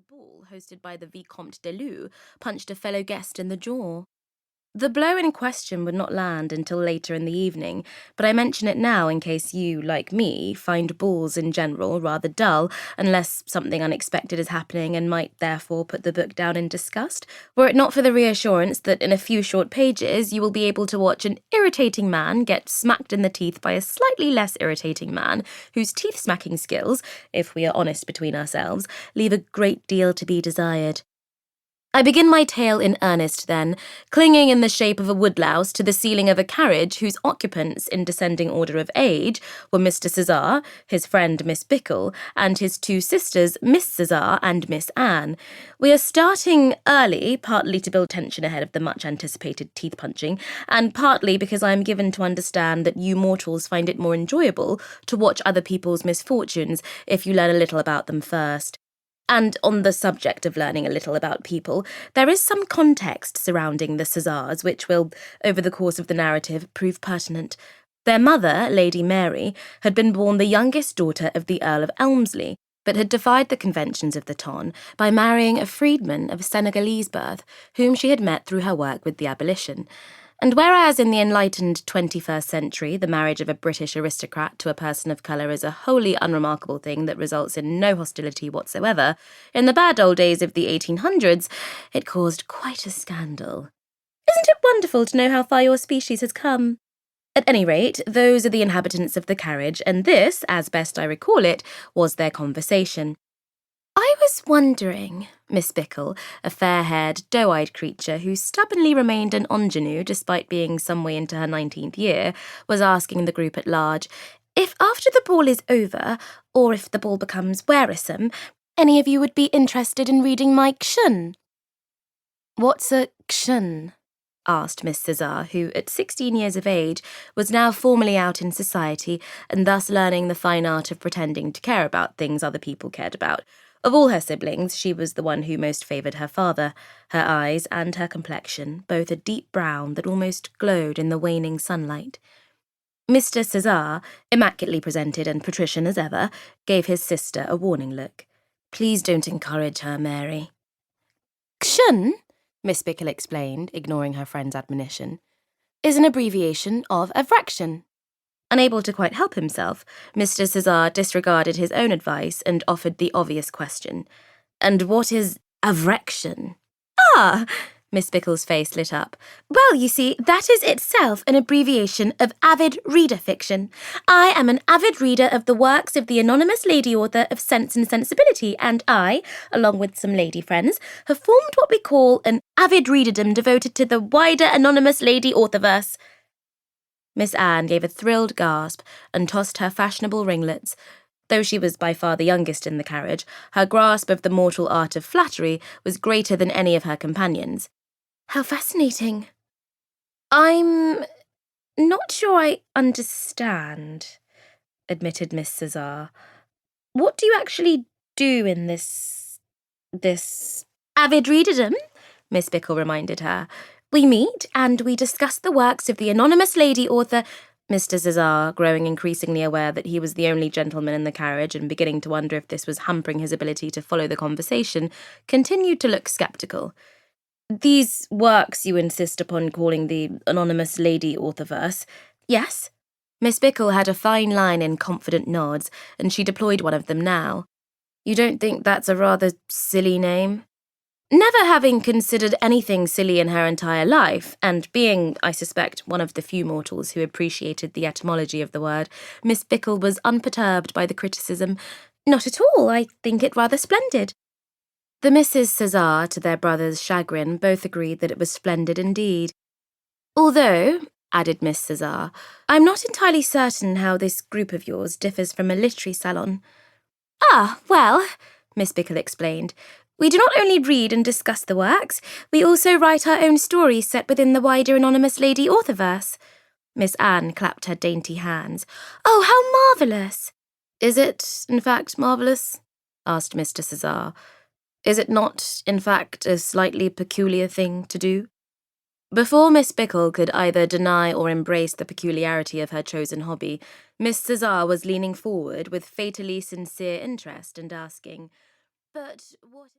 a ball hosted by the Vicomte de Lou punched a fellow guest in the jaw. The blow in question would not land until later in the evening, but I mention it now in case you, like me, find balls in general rather dull, unless something unexpected is happening and might therefore put the book down in disgust, were it not for the reassurance that in a few short pages you will be able to watch an irritating man get smacked in the teeth by a slightly less irritating man, whose teeth-smacking skills, if we are honest between ourselves, leave a great deal to be desired. I begin my tale in earnest, then, clinging in the shape of a woodlouse to the ceiling of a carriage whose occupants, in descending order of age, were Mr. Cesar, his friend Miss Bickle, and his two sisters, Miss Cesar and Miss Anne. We are starting early, partly to build tension ahead of the much-anticipated teeth-punching, and partly because I am given to understand that you mortals find it more enjoyable to watch other people's misfortunes if you learn a little about them first. And on the subject of learning a little about people, there is some context surrounding the Cesars which will, over the course of the narrative, prove pertinent. Their mother, Lady Mary, had been born the youngest daughter of the Earl of Elmsley, but had defied the conventions of the ton by marrying a freedman of Senegalese birth, whom she had met through her work with the abolition. And whereas in the enlightened 21st century the marriage of a British aristocrat to a person of colour is a wholly unremarkable thing that results in no hostility whatsoever, in the bad old days of the 1800s it caused quite a scandal. Isn't it wonderful to know how far your species has come? At any rate, those are the inhabitants of the carriage, and this, as best I recall it, was their conversation. I was wondering, Miss Bickle, a fair-haired, doe-eyed creature who stubbornly remained an ingenue despite being some way into her 19th year, was asking the group at large, if after the ball is over, or if the ball becomes wearisome, any of you would be interested in reading my kshun? What's a kshun? Asked Miss Cesar, who, at 16 years of age, was now formally out in society and thus learning the fine art of pretending to care about things other people cared about. Of all her siblings, she was the one who most favoured her father, her eyes and her complexion, both a deep brown that almost glowed in the waning sunlight. Mr. Cesar, immaculately presented and patrician as ever, gave his sister a warning look. Please don't encourage her, Mary. Kshun, Miss Bickle explained, ignoring her friend's admonition, is an abbreviation of avraction. Unable to quite help himself, Mr. Cesar disregarded his own advice and offered the obvious question. And what is avraction? Ah! Miss Bickle's face lit up. Well, you see, that is itself an abbreviation of avid reader fiction. I am an avid reader of the works of the anonymous lady author of Sense and Sensibility, and I, along with some lady friends, have formed what we call an avid readerdom devoted to the wider anonymous lady authorverse. Miss Anne gave a thrilled gasp and tossed her fashionable ringlets. Though she was by far the youngest in the carriage, her grasp of the mortal art of flattery was greater than any of her companions. How fascinating. I'm not sure I understand, admitted Miss Cesar. What do you actually do in this avid readerdom? Miss Bickle reminded her. We meet and we discuss the works of the anonymous lady author. Mr. Cesar, growing increasingly aware that he was the only gentleman in the carriage and beginning to wonder if this was hampering his ability to follow the conversation, continued to look sceptical. These works you insist upon calling the anonymous lady authorverse? Yes. Miss Bickle had a fine line in confident nods, and she deployed one of them now. You don't think that's a rather silly name? Never having considered anything silly in her entire life, and being, I suspect, one of the few mortals who appreciated the etymology of the word, Miss Bickle was unperturbed by the criticism. Not at all, I think it rather splendid. The Misses Cesar, to their brother's chagrin, both agreed that it was splendid indeed. Although, added Miss Cesar, I'm not entirely certain how this group of yours differs from a literary salon. Ah, well, Miss Bickle explained, we do not only read and discuss the works, we also write our own stories set within the wider anonymous lady authorverse. Miss Anne clapped her dainty hands. Oh, how marvellous! Is it, in fact, marvellous? Asked Mr. Cesar. Is it not, in fact, a slightly peculiar thing to do? Before Miss Bickle could either deny or embrace the peculiarity of her chosen hobby, Miss Cesar was leaning forward with fatally sincere interest and asking, But what...